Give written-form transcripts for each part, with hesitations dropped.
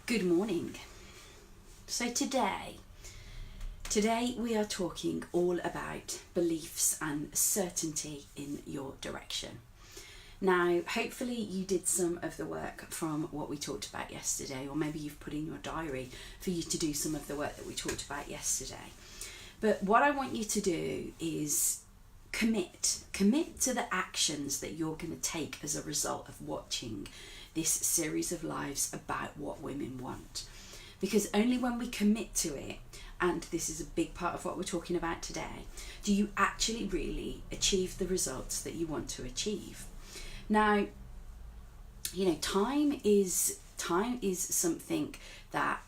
Good morning. So today we are talking all about beliefs and certainty in your direction. Now, hopefully you did some of the work from what we talked about yesterday, or maybe you've put in your diary for you to do some of the work that we talked about yesterday. But what I want you to do is commit to the actions that you're going to take as a result of watching this series of lives about what women want. Because only when we commit to it, and this is a big part of what we're talking about today, do you actually really achieve the results that you want to achieve. Now, time is something that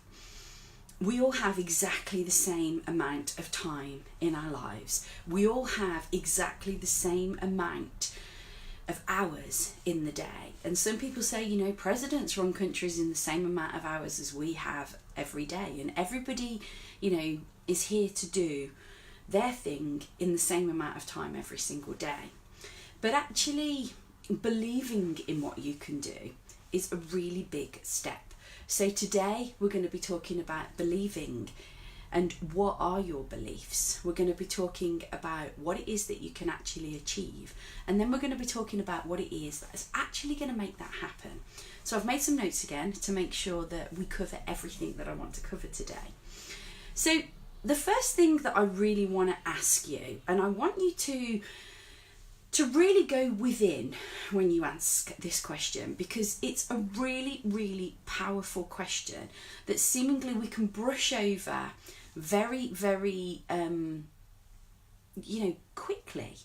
we all have exactly the same amount of time in our lives. We all have exactly the same amount of hours in the day. And some people say, presidents run countries in the same amount of hours as we have every day. And everybody, is here to do their thing in the same amount of time every single day. But actually believing in what you can do is a really big step. So today we're going to be talking about believing and what are your beliefs. We're going to be talking about what it is that you can actually achieve, and then we're going to be talking about what it is that is actually going to make that happen. So I've made some notes again to make sure that we cover everything that I want to cover today. So the first thing that I really want to ask you, and I want you to really go within when you ask this question, because it's a really, really powerful question that seemingly we can brush over very, very, quickly,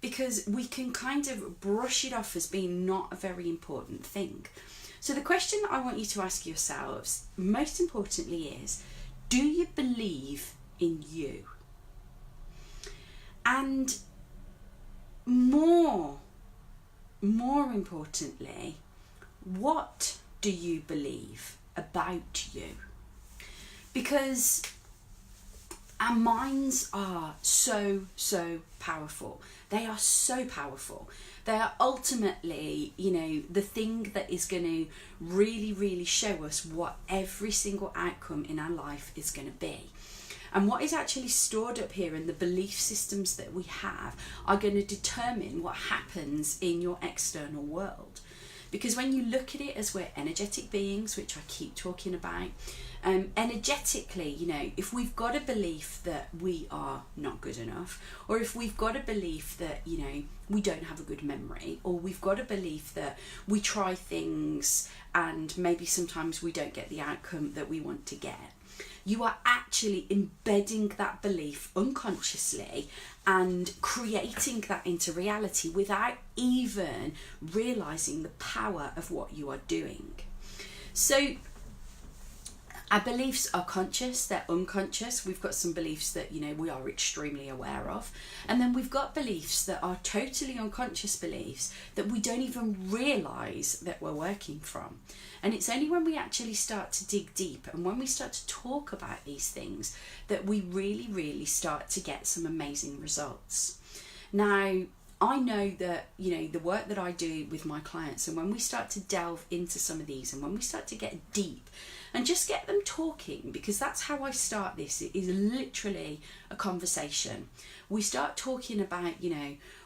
because we can kind of brush it off as being not a very important thing. So the question that I want you to ask yourselves, most importantly, is, do you believe in you? And more importantly, what do you believe about you? Because our minds are so powerful. They are so powerful. They are ultimately, the thing that is going to really, really show us what every single outcome in our life is going to be. And what is actually stored up here in the belief systems that we have are going to determine what happens in your external world. Because when you look at it as we're energetic beings, which I keep talking about, energetically, if we've got a belief that we are not good enough, or if we've got a belief that, we don't have a good memory, or we've got a belief that we try things and maybe sometimes we don't get the outcome that we want to get, you are actually embedding that belief unconsciously and creating that into reality without even realizing the power of what you are doing. So our beliefs are conscious, they're unconscious. We've got some beliefs that, we are extremely aware of. And then we've got beliefs that are totally unconscious beliefs that we don't even realize that we're working from. And it's only when we actually start to dig deep and when we start to talk about these things that we really, really start to get some amazing results. Now, I know that, the work that I do with my clients, and when we start to delve into some of these and when we start to get deep and just get them talking, because that's how I start this. It is literally a conversation. We start talking about,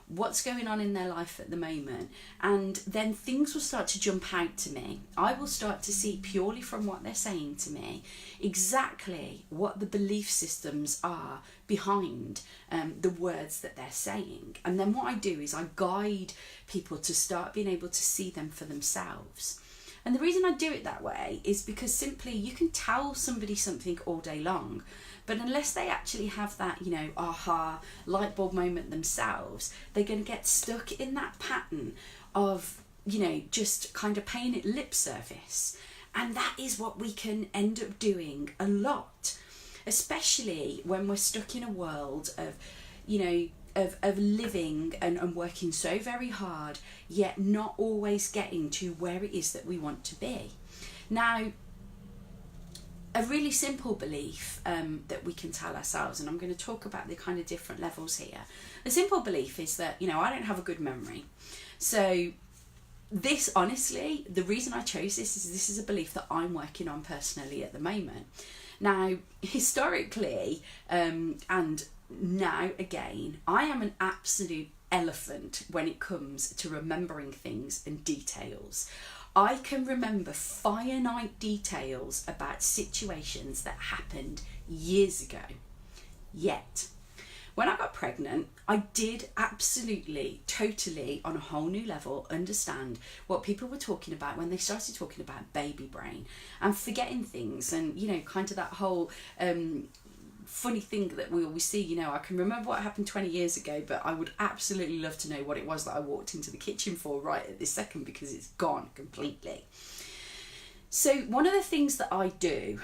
what's going on in their life at the moment, and then things will start to jump out to me. I will start to see, purely from what they're saying to me, exactly what the belief systems are behind the words that they're saying. And then what I do is I guide people to start being able to see them for themselves. And the reason I do it that way is because simply you can tell somebody something all day long, but unless they actually have that, aha, light bulb moment themselves, they're going to get stuck in that pattern of, just kind of paying it lip service. And that is what we can end up doing a lot, especially when we're stuck in a world of, of living and working so very hard, yet not always getting to where it is that we want to be. Now, a really simple belief that we can tell ourselves, and I'm going to talk about the kind of different levels here. A simple belief is that, I don't have a good memory. So this, honestly, the reason I chose this is a belief that I'm working on personally at the moment. Now, historically, and now again, I am an absolute elephant when it comes to remembering things and details. I can remember finite details about situations that happened years ago. Yet, when I got pregnant, I did absolutely, totally, on a whole new level, understand what people were talking about when they started talking about baby brain and forgetting things, and, you know, kind of that whole funny thing that we always see. You know, I can remember what happened 20 years ago, but I would absolutely love to know what it was that I walked into the kitchen for right at this second, because it's gone completely. So one of the things that I do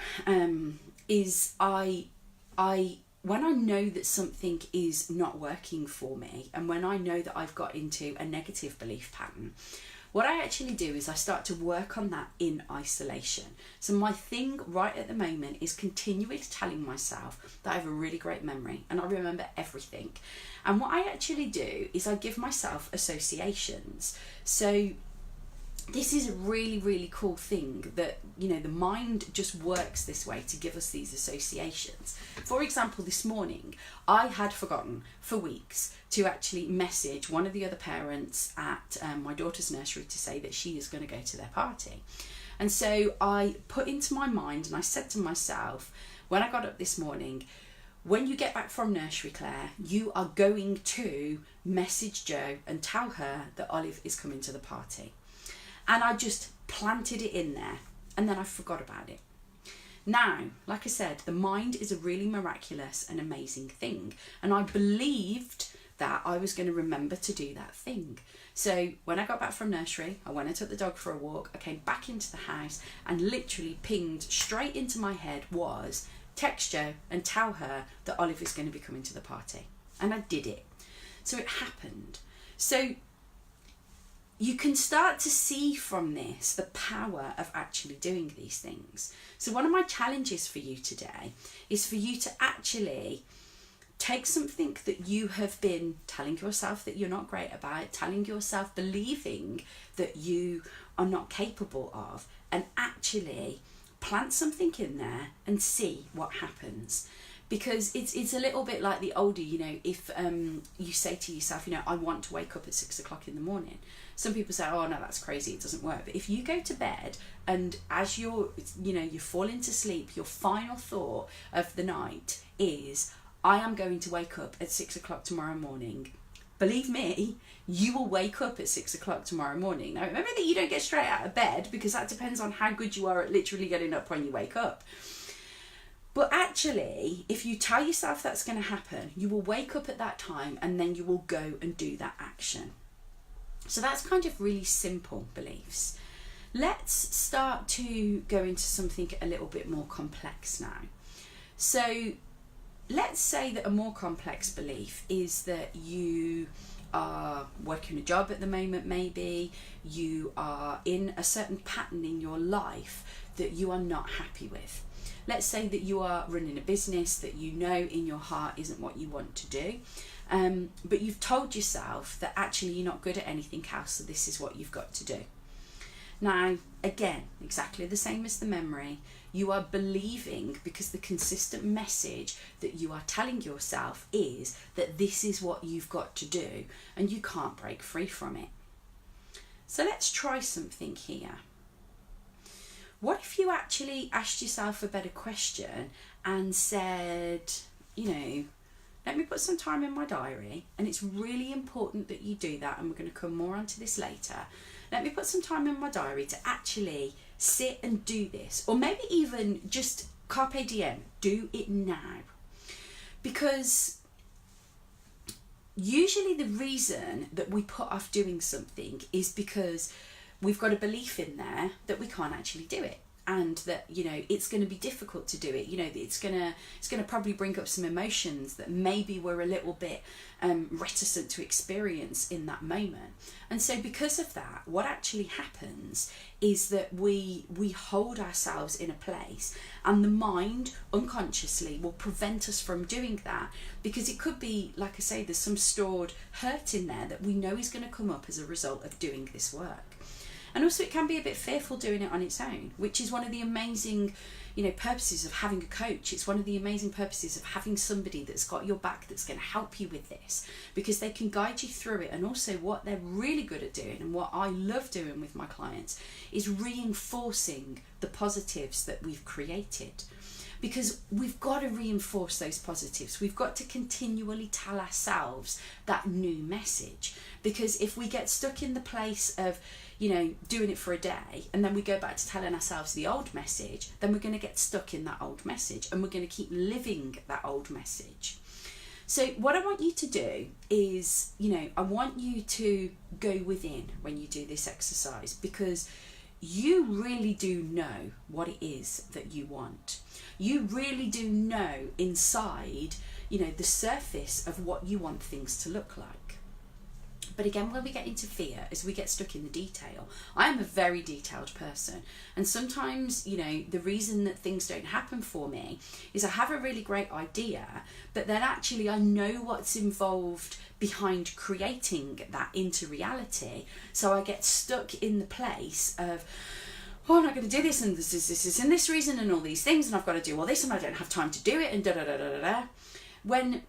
is I when I know that something is not working for me, and when I know that I've got into a negative belief pattern, what I actually do is I start to work on that in isolation. So my thing right at the moment is continually telling myself that I have a really great memory and I remember everything. And what I actually do is I give myself associations. So this is a really, really cool thing that, you know, the mind just works this way to give us these associations. For example, this morning, I had forgotten for weeks to actually message one of the other parents at my daughter's nursery to say that she is going to go to their party. And so I put into my mind, and I said to myself, when I got up this morning, when you get back from nursery, Claire, you are going to message Jo and tell her that Olive is coming to the party. And I just planted it in there, and then I forgot about it. Now, like I said, the mind is a really miraculous and amazing thing, and I believed that I was going to remember to do that thing. So when I got back from nursery, I went and took the dog for a walk, I came back into the house, and literally pinged straight into my head was, text Jo and tell her that Olive is going to be coming to the party. And I did it. So it happened. So you can start to see from this the power of actually doing these things. So one of my challenges for you today is for you to actually take something that you have been telling yourself that you're not great about, telling yourself, believing that you are not capable of, and actually plant something in there and see what happens. Because it's a little bit like the older, you know, if you say to yourself, you know, I want to wake up at 6 o'clock in the morning. Some people say, oh no, that's crazy, it doesn't work. But if you go to bed and as you fall into sleep, your final thought of the night is, I am going to wake up at 6 o'clock tomorrow morning. Believe me, you will wake up at 6 o'clock tomorrow morning. Now remember that you don't get straight out of bed, because that depends on how good you are at literally getting up when you wake up. But actually, if you tell yourself that's going to happen, you will wake up at that time and then you will go and do that action. So that's kind of really simple beliefs. Let's start to go into something a little bit more complex now. So let's say that a more complex belief is that you are working a job at the moment, maybe you are in a certain pattern in your life that you are not happy with. Let's say that you are running a business that you know in your heart isn't what you want to do, but you've told yourself that actually you're not good at anything else, so this is what you've got to do. Now, again, exactly the same as the memory, you are believing, because the consistent message that you are telling yourself is that this is what you've got to do, and you can't break free from it. So let's try something here. What if you actually asked yourself a better question and said, you know, let me put some time in my diary, and it's really important that you do that, and we're going to come more onto this later. Let me put some time in my diary to actually sit and do this, or maybe even just carpe diem, do it now. Because usually the reason that we put off doing something is because we've got a belief in there that we can't actually do it, and that, you know, it's going to be difficult to do it. You know, it's going to probably bring up some emotions that maybe we're a little bit reticent to experience in that moment. And so because of that, what actually happens is that we hold ourselves in a place, and the mind unconsciously will prevent us from doing that, because it could be, like I say, there's some stored hurt in there that we know is going to come up as a result of doing this work. And also it can be a bit fearful doing it on its own, which is one of the amazing, purposes of having a coach. It's one of the amazing purposes of having somebody that's got your back, that's going to help you with this, because they can guide you through it. And also what they're really good at doing, and what I love doing with my clients, is reinforcing the positives that we've created. Because we've got to reinforce those positives. We've got to continually tell ourselves that new message. Because if we get stuck in the place of, doing it for a day, and then we go back to telling ourselves the old message, then we're going to get stuck in that old message, and we're going to keep living that old message. So what I want you to do is, I want you to go within when you do this exercise, because you really do know what it is that you want. You really do know inside, the surface of what you want things to look like. But again, when we get into fear, as we get stuck in the detail, I am a very detailed person. And sometimes, the reason that things don't happen for me is I have a really great idea, but then actually I know what's involved behind creating that into reality. So I get stuck in the place of, I'm not going to do this, and this is and this reason, and all these things, and I've got to do all this, and I don't have time to do it, and da-da-da-da-da-da. When,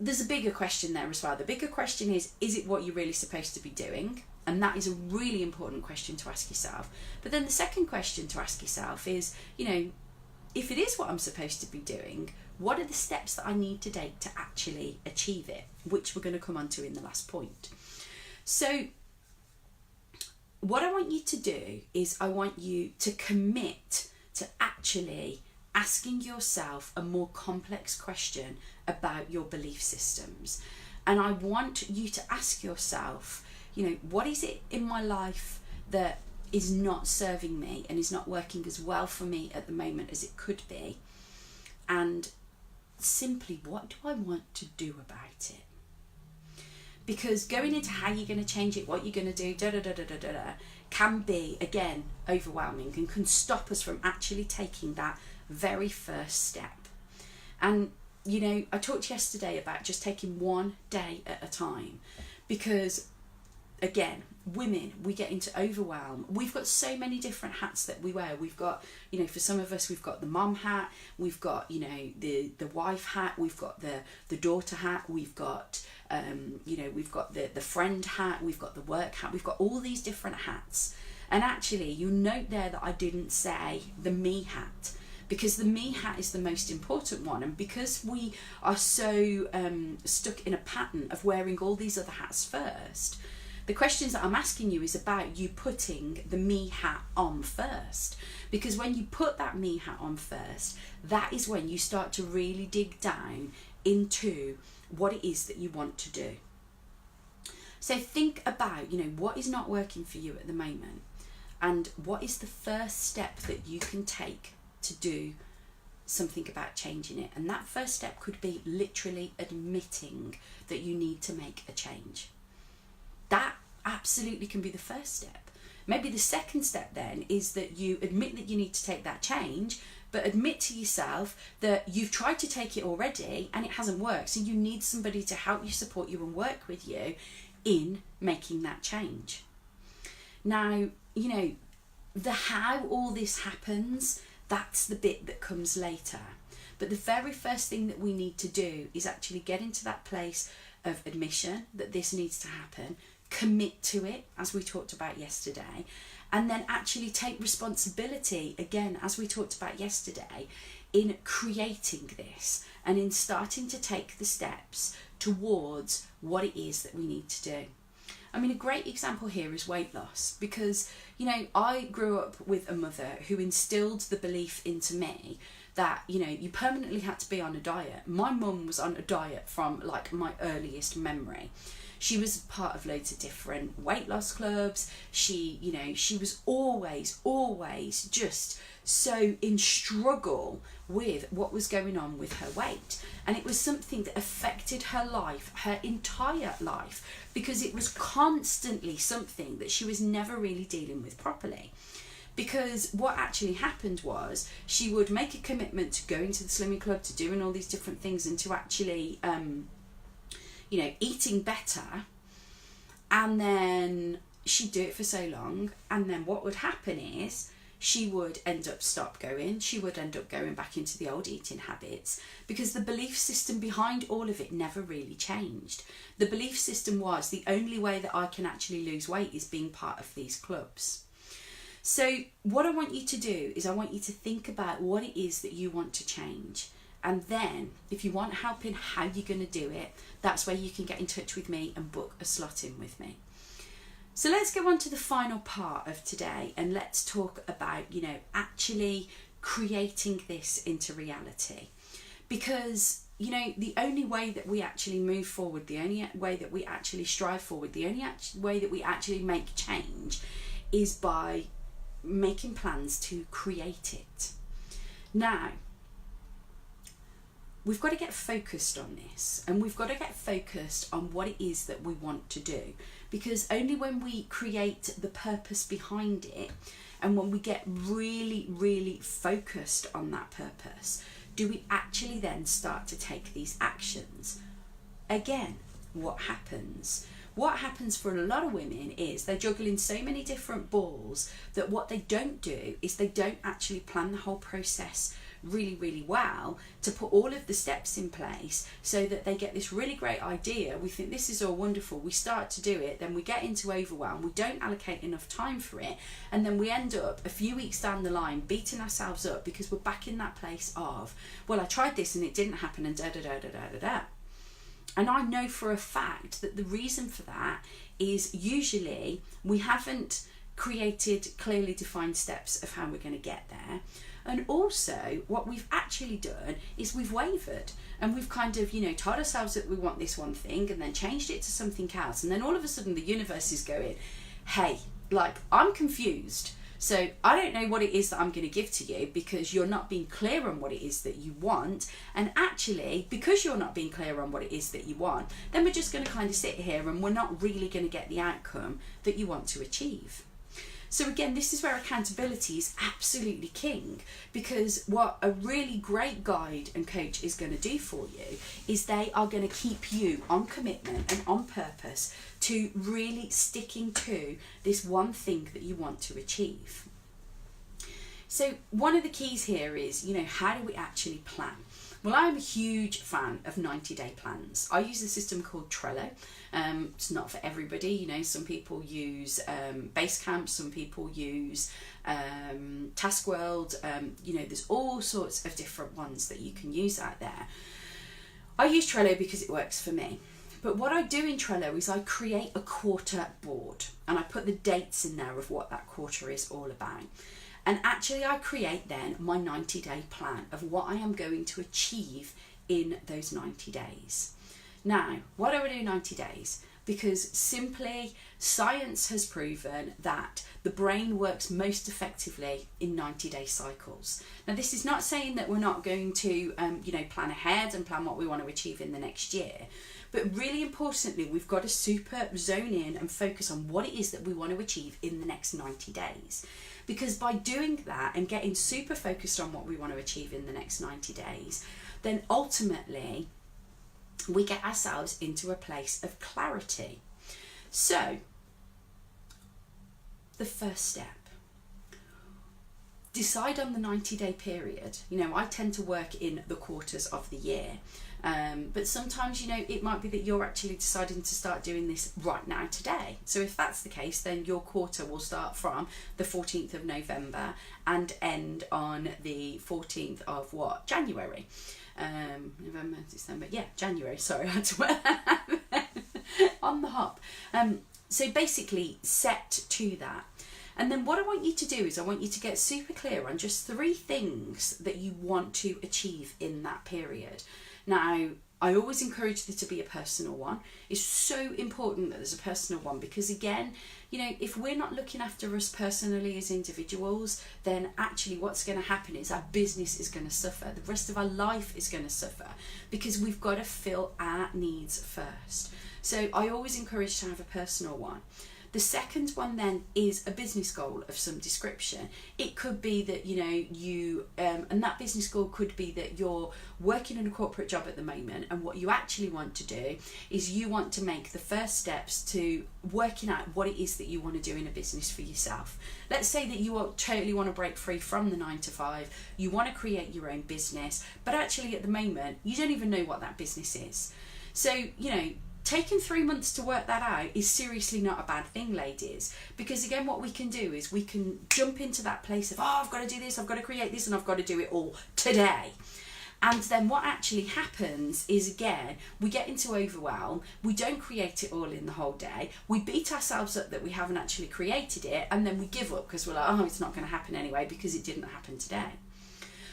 there's a bigger question there as well. The bigger question is it what you're really supposed to be doing? And that is a really important question to ask yourself. But then the second question to ask yourself is, if it is what I'm supposed to be doing, what are the steps that I need to take to actually achieve it? Which we're going to come on to in the last point. So what I want you to do is I want you to commit to actually asking yourself a more complex question about your belief systems. And I want you to ask yourself, what is it in my life that is not serving me and is not working as well for me at the moment as it could be? And simply, what do I want to do about it? Because going into how you're going to change it, what you're going to do, can be, again, overwhelming and can stop us from actually taking that very first step. And I talked yesterday about just taking one day at a time, because again, women, we get into overwhelm. We've got so many different hats that we wear. We've got, for some of us, we've got the mom hat, we've got, the wife hat, we've got the daughter hat, we've got, we've got the friend hat, we've got the work hat, we've got all these different hats. And actually, you'll note there that I didn't say the me hat, because the me hat is the most important one. And because we are so stuck in a pattern of wearing all these other hats first, the questions that I'm asking you is about you putting the me hat on first. Because when you put that me hat on first, that is when you start to really dig down into what it is that you want to do. So think about, what is not working for you at the moment, and what is the first step that you can take to do something about changing it. And that first step could be literally admitting that you need to make a change. That absolutely can be the first step. Maybe the second step then is that you admit that you need to take that change, but admit to yourself that you've tried to take it already and it hasn't worked. So you need somebody to help you, support you, and work with you in making that change. Now, the how all this happens, that's the bit that comes later. But the very first thing that we need to do is actually get into that place of admission that this needs to happen, commit to it, as we talked about yesterday, and then actually take responsibility, again, as we talked about yesterday, in creating this and in starting to take the steps towards what it is that we need to do. I mean, a great example here is weight loss, because, I grew up with a mother who instilled the belief into me that, you permanently had to be on a diet. My mum was on a diet from my earliest memory. She was part of loads of different weight loss clubs. She was always just so in struggle with what was going on with her weight. And it was something that affected her life, her entire life, because it was constantly something that she was never really dealing with properly. Because what actually happened was she would make a commitment to going to the slimming club, to doing all these different things, and to actually eating better, and then she'd do it for so long, and then what would happen is she would end up stop going. She would end up going back into the old eating habits, because the belief system behind all of it never really changed. The belief system was the only way that I can actually lose weight is being part of these clubs. So what I want you to do is I want you to think about what it is that you want to change. And then if you want help in how you're going to do it, that's where you can get in touch with me and book a slot in with me. So let's go on to the final part of today, and let's talk about, actually creating this into reality. Because, the only way that we actually move forward, the only way that we actually strive forward, the only way that we actually make change is by making plans to create it. Now, we've got to get focused on this, and we've got to get focused on what it is that we want to do, because only when we create the purpose behind it, and when we get really, really focused on that purpose, do we actually then start to take these actions. Again, what happens? What happens for a lot of women is they're juggling so many different balls that what they don't do is they don't actually plan the whole process really, really well to put all of the steps in place, so that they get this really great idea. We think this is all wonderful, we start to do it, then we get into overwhelm, we don't allocate enough time for it, and then we end up a few weeks down the line beating ourselves up because we're back in that place of, well, I tried this and it didn't happen, and da da da da da da da. And I know for a fact that the reason for that is usually we haven't created clearly defined steps of how we're going to get there. And also what we've actually done is we've wavered, and we've kind of, told ourselves that we want this one thing and then changed it to something else. And then all of a sudden the universe is going, hey, I'm confused. So I don't know what it is that I'm going to give to you, because you're not being clear on what it is that you want. And actually, because you're not being clear on what it is that you want, then we're just going to kind of sit here and we're not really going to get the outcome that you want to achieve. So again, this is where accountability is absolutely king, because what a really great guide and coach is going to do for you is they are going to keep you on commitment and on purpose to really sticking to this one thing that you want to achieve. So one of the keys here is, how do we actually plan? Well, I'm a huge fan of 90-day plans. I use a system called Trello. It's not for everybody. Some people use Basecamp, some people use Taskworld. There's all sorts of different ones that you can use out there. I use Trello because it works for me. But what I do in Trello is I create a quarter board, and I put the dates in there of what that quarter is all about. And actually I create then my 90-day plan of what I am going to achieve in those 90 days. Now, why do I do 90 days? Because simply science has proven that the brain works most effectively in 90-day cycles. Now, this is not saying that we're not going to, plan ahead and plan what we want to achieve in the next year. But really importantly, we've got to super zone in and focus on what it is that we want to achieve in the next 90 days. Because by doing that and getting super focused on what we want to achieve in the next 90 days, then ultimately we get ourselves into a place of clarity. So, the first step, decide on the 90-day period. I tend to work in the quarters of the year. But sometimes, it might be that you're actually deciding to start doing this right now today. So if that's the case, then your quarter will start from the 14th of November and end on the 14th of January. November, December, January, sorry, I had to work on the hop. So basically set to that. And then what I want you to do is I want you to get super clear on just 3 things that you want to achieve in that period. Now, I always encourage there to be a personal one. It's so important that there's a personal one, because again, if we're not looking after us personally as individuals, then actually what's going to happen is our business is going to suffer. The rest of our life is going to suffer, because we've got to fill our needs first. So I always encourage to have a personal one. The second one then is a business goal of some description. It could be that, and that business goal could be that you're working in a corporate job at the moment, and what you actually want to do is you want to make the first steps to working out what it is that you want to do in a business for yourself. Let's say that you totally want to break free from the 9-to-5, you want to create your own business, but actually at the moment you don't even know what that business is. So, taking 3 months to work that out is seriously not a bad thing, ladies, because again, what we can do is we can jump into that place of, I've got to do this, I've got to create this, and I've got to do it all today. And then what actually happens is, again, we get into overwhelm, we don't create it all in the whole day, we beat ourselves up that we haven't actually created it, and then we give up because we're like, it's not going to happen anyway because it didn't happen today.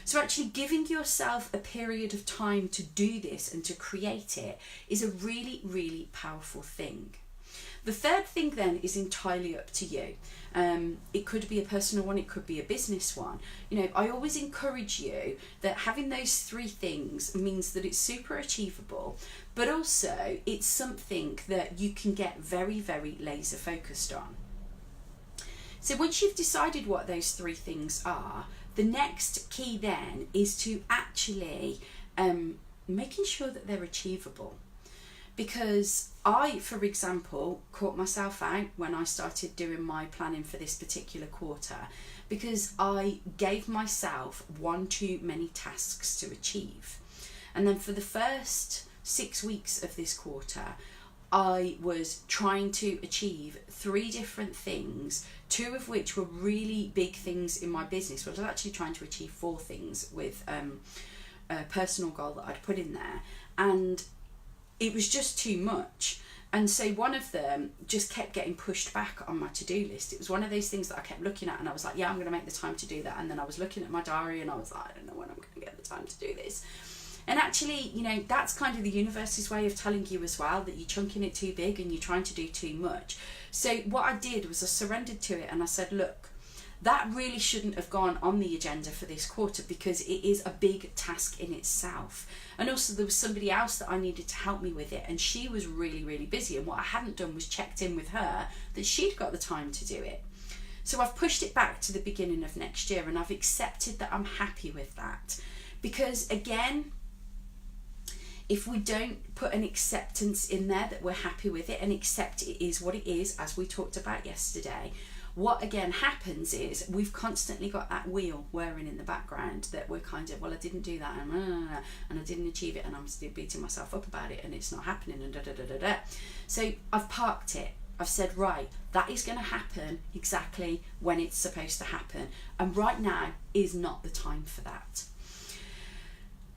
So actually giving yourself a period of time to do this and to create it is a really, really powerful thing. The third thing then is entirely up to you. It could be a personal one, it could be a business one. I always encourage you that having those 3 things means that it's super achievable, but also it's something that you can get very, very laser focused on. So once you've decided what those 3 things are, the next key then is to actually making sure that they're achievable. Because I, for example, caught myself out when I started doing my planning for this particular quarter, because I gave myself one too many tasks to achieve. And then for the first 6 weeks of this quarter, I was trying to achieve 3 different things, 2 of which were really big things in my business. Well, I was actually trying to achieve 4 things with a personal goal that I'd put in there, and it was just too much. And so one of them just kept getting pushed back on my to-do list. It was one of those things that I kept looking at and I was like, yeah, I'm going to make the time to do that. And then I was looking at my diary and I was like, I don't know when I'm going to get the time to do this. And actually, that's kind of the universe's way of telling you as well that you're chunking it too big and you're trying to do too much. So what I did was I surrendered to it and I said, look, that really shouldn't have gone on the agenda for this quarter because it is a big task in itself. And also there was somebody else that I needed to help me with it, and she was really, really busy, and what I hadn't done was checked in with her that she'd got the time to do it. So I've pushed it back to the beginning of next year, and I've accepted that I'm happy with that. Because again, if we don't put an acceptance in there that we're happy with it and accept it is what it is, as we talked about yesterday, what again happens is we've constantly got that wheel whirring in the background that we're kind of, well, I didn't do that and I didn't achieve it and I'm still beating myself up about it and it's not happening and da. So I've parked it. I've said, right, that is going to happen exactly when it's supposed to happen, and right now is not the time for that.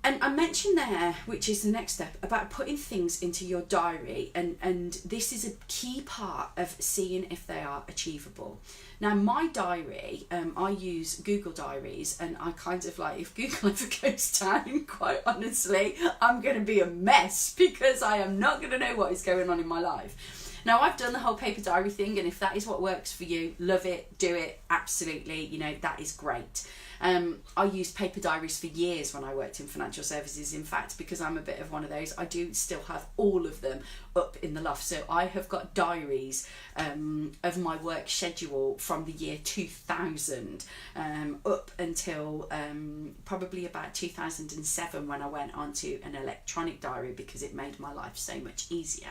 And I mentioned there, which is the next step, about putting things into your diary, and this is a key part of seeing if they are achievable. Now, my diary, I use Google Diaries, and I kind of like, if Google ever goes down, quite honestly, I'm going to be a mess because I am not going to know what is going on in my life. Now, I've done the whole paper diary thing, and if that is what works for you, love it, do it, absolutely, that is great. I used paper diaries for years when I worked in financial services. In fact, because I'm a bit of one of those, I do still have all of them up in the loft. So I have got diaries of my work schedule from the year 2000 up until probably about 2007 when I went onto an electronic diary because it made my life so much easier.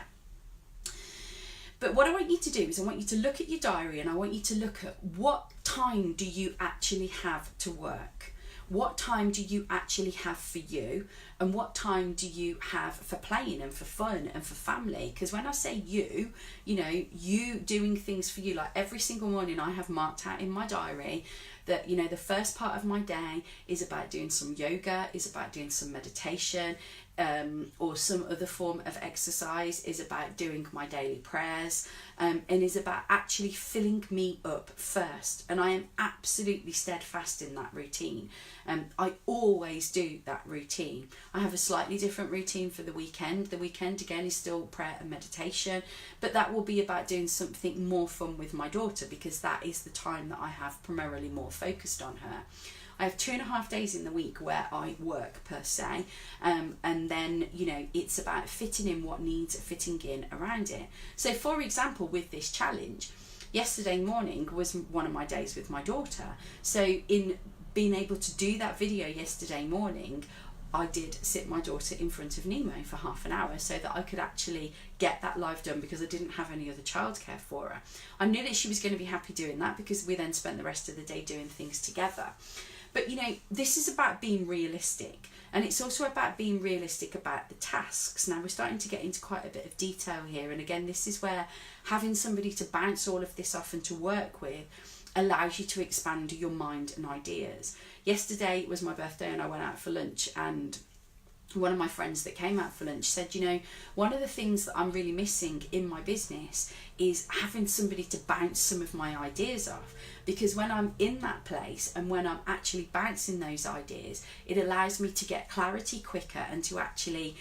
But what I want you to do is I want you to look at your diary, and I want you to look at what time do you actually have to work? What time do you actually have for you? And what time do you have for playing and for fun and for family? Because when I say you doing things for you, like every single morning I have marked out in my diary that, the first part of my day is about doing some yoga, is about doing some meditation, or some other form of exercise, is about doing my daily prayers, and is about actually filling me up first. And I am absolutely steadfast in that routine. I always do that routine. I have a slightly different routine for the weekend. The weekend again is still prayer and meditation, but that will be about doing something more fun with my daughter because that is the time that I have primarily more focused on her. I have 2.5 days in the week where I work per se, and then, you know, it's about fitting in what needs fitting in around it. So for example, with this challenge, yesterday morning was one of my days with my daughter. So in being able to do that video yesterday morning, I did sit my daughter in front of Nemo for half an hour so that I could actually get that live done, because I didn't have any other childcare for her. I knew that she was going to be happy doing that, because we then spent the rest of the day doing things together. But you know, this is about being realistic, and it's also about being realistic about the tasks. Now we're starting to get into quite a bit of detail here, and again, this is where having somebody to bounce all of this off and to work with allows you to expand your mind and ideas. Yesterday was my birthday and I went out for lunch, and one of my friends that came out for lunch said, you know, one of the things that I'm really missing in my business is having somebody to bounce some of my ideas off, because when I'm in that place and when I'm actually bouncing those ideas, it allows me to get clarity quicker and to actually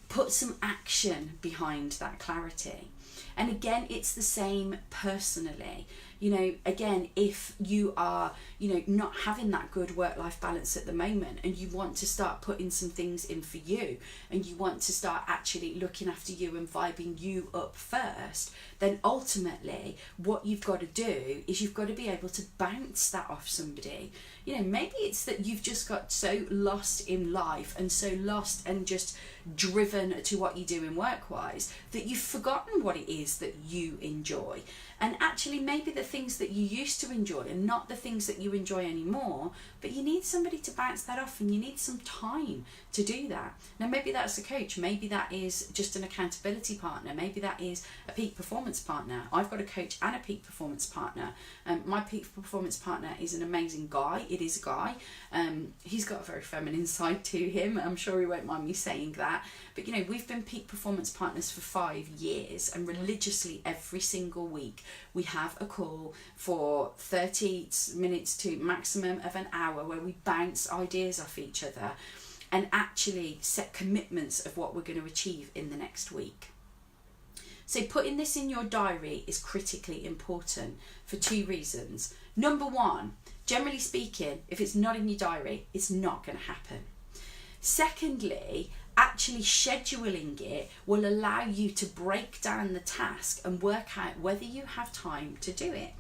put some action behind that clarity. And again, it's the same personally. You know, again, if you are, you know, not having that good work-life balance at the moment, and you want to start putting some things in for you, and you want to start actually looking after you and vibing you up first, then ultimately what you've got to do is you've got to be able to bounce that off somebody. You know, maybe it's that you've just got so lost in life and so lost and just driven to what you're doing work-wise that you've forgotten what it is that you enjoy. And actually maybe the things that you used to enjoy are not the things that you enjoy anymore, but you need somebody to bounce that off, and you need some time to do that. Now maybe that's a coach, maybe that is just an accountability partner, maybe that is a peak performance partner. I've got a coach and a peak performance partner. My peak performance partner is an amazing guy. It is a guy. He's got a very feminine side to him. I'm sure he won't mind me saying that. But you know, we've been peak performance partners for 5 years, and religiously every single week we have a call for 30 minutes to maximum of an hour where we bounce ideas off each other and actually set commitments of what we're going to achieve in the next week. So putting this in your diary is critically important for 2 reasons. Number 1, generally speaking, if it's not in your diary, it's not going to happen. Secondly, actually scheduling it will allow you to break down the task and work out whether you have time to do it.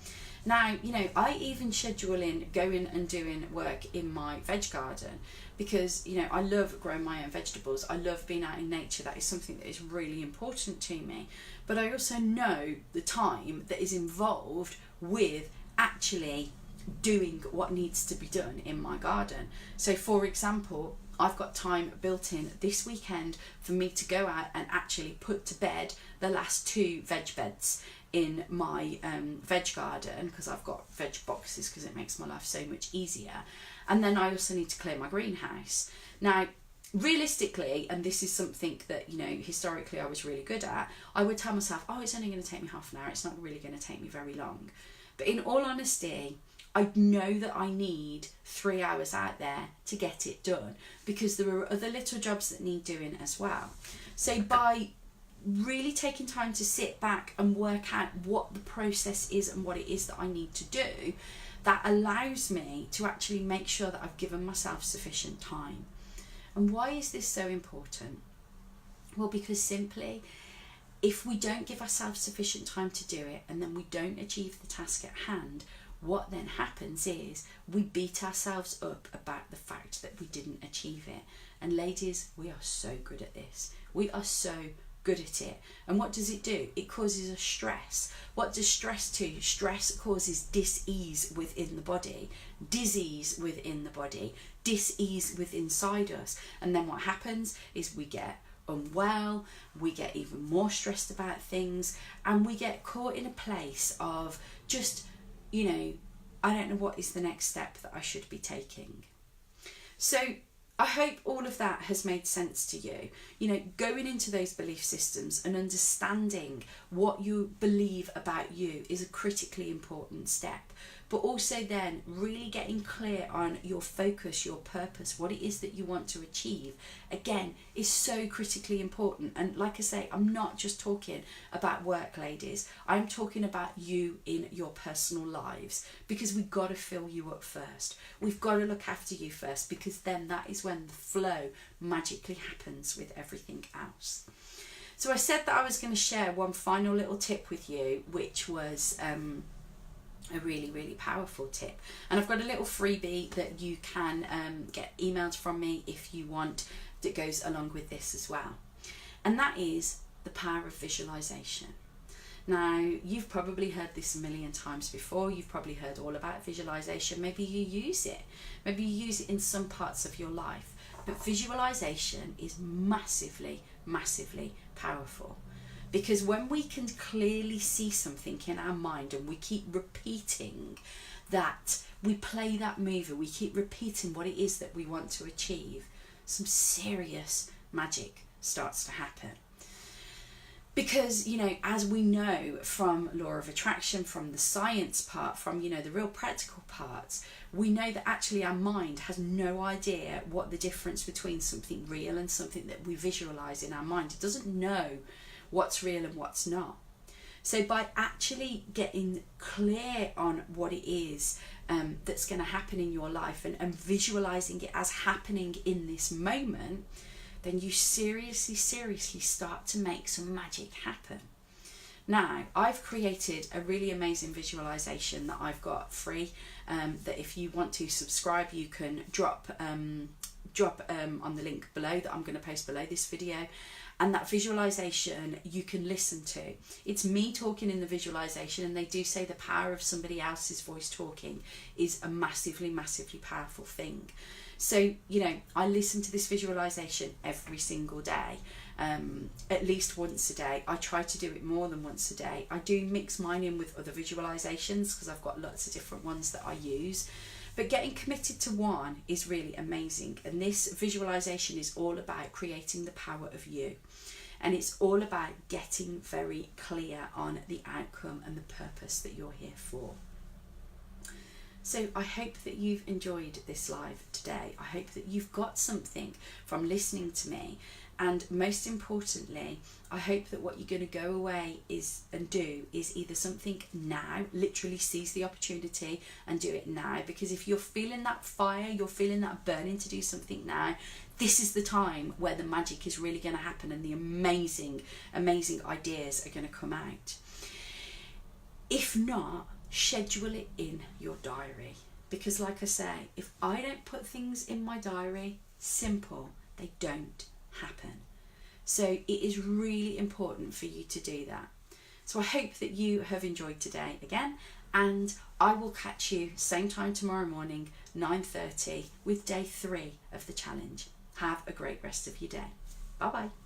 Now, you know, I even schedule in going and doing work in my veg garden, because, you know, I love growing my own vegetables. I love being out in nature. That is something that is really important to me. But I also know the time that is involved with actually doing what needs to be done in my garden. So for example, I've got time built in this weekend for me to go out and actually put to bed the last 2 veg beds in my veg garden, because I've got veg boxes, because it makes my life so much easier. And then I also need to clear my greenhouse. Now, realistically, and this is something that, you know, historically I was really good at, I would tell myself, oh, it's only going to take me half an hour, it's not really going to take me very long. But in all honesty, I know that I need 3 hours out there to get it done, because there are other little jobs that need doing as well. So by really taking time to sit back and work out what the process is and what it is that I need to do, that allows me to actually make sure that I've given myself sufficient time. And why is this so important? Well, because simply, if we don't give ourselves sufficient time to do it, and then we don't achieve the task at hand, what then happens is we beat ourselves up about the fact that we didn't achieve it. And ladies, we are so good at this. We are so good at it. And what does it do? It causes us stress. What does stress do? Stress causes dis-ease within the body, disease within the body, dis-ease within inside us. And then what happens is we get unwell, we get even more stressed about things, and we get caught in a place of just, you know, I don't know what is the next step that I should be taking. So I hope all of that has made sense to you. You know, going into those belief systems and understanding what you believe about you is a critically important step. but also then really getting clear on your focus, your purpose, what it is that you want to achieve, again, is so critically important. And like I say, I'm not just talking about work, ladies. I'm talking about you in your personal lives, because we've got to fill you up first. We've got to look after you first, because then that is when the flow magically happens with everything else. So I said that I was going to share one final little tip with you, which was a really, really powerful tip. And I've got a little freebie that you can get emailed from me if you want, that goes along with this as well. And that is the power of visualization. Now, you've probably heard this a million times before. You've probably heard all about visualization. Maybe you use it. Maybe you use it in some parts of your life. But visualization is massively, massively powerful. Because when we can clearly see something in our mind and we keep repeating that, we play that movie, we keep repeating what it is that we want to achieve, some serious magic starts to happen. Because, you know, as we know from law of attraction, from the science part, from, you know, the real practical parts, we know that actually our mind has no idea what the difference between something real and something that we visualize in our mind. It doesn't know what's real and what's not. So by actually getting clear on what it is that's going to happen in your life, and visualizing it as happening in this moment, then you seriously start to make some magic happen. Now, I've created a really amazing visualization that I've got free, that if you want to subscribe, you can drop on the link below that I'm going to post below this video. And that visualization you can listen to. It's me talking in the visualization, and they do say the power of somebody else's voice talking is a massively, massively powerful thing. So, you know, I listen to this visualization every single day, at least once a day. I try to do it more than once a day. I do mix mine in with other visualizations because I've got lots of different ones that I use. But getting committed to one is really amazing. And this visualization is all about creating the power of you. And it's all about getting very clear on the outcome and the purpose that you're here for. So I hope that you've enjoyed this live today. I hope that you've got something from listening to me. And most importantly, I hope that what you're going to go away and do is either something now, literally seize the opportunity and do it now. Because if you're feeling that fire, you're feeling that burning to do something now, this is the time where the magic is really going to happen and the amazing, amazing ideas are going to come out. If not, schedule it in your diary. Because like I say, if I don't put things in my diary, simple, they don't happen. So it is really important for you to do that. So I hope that you have enjoyed today again, and I will catch you same time tomorrow morning, 9:30, with day 3 of the challenge. Have a great rest of your day. Bye bye.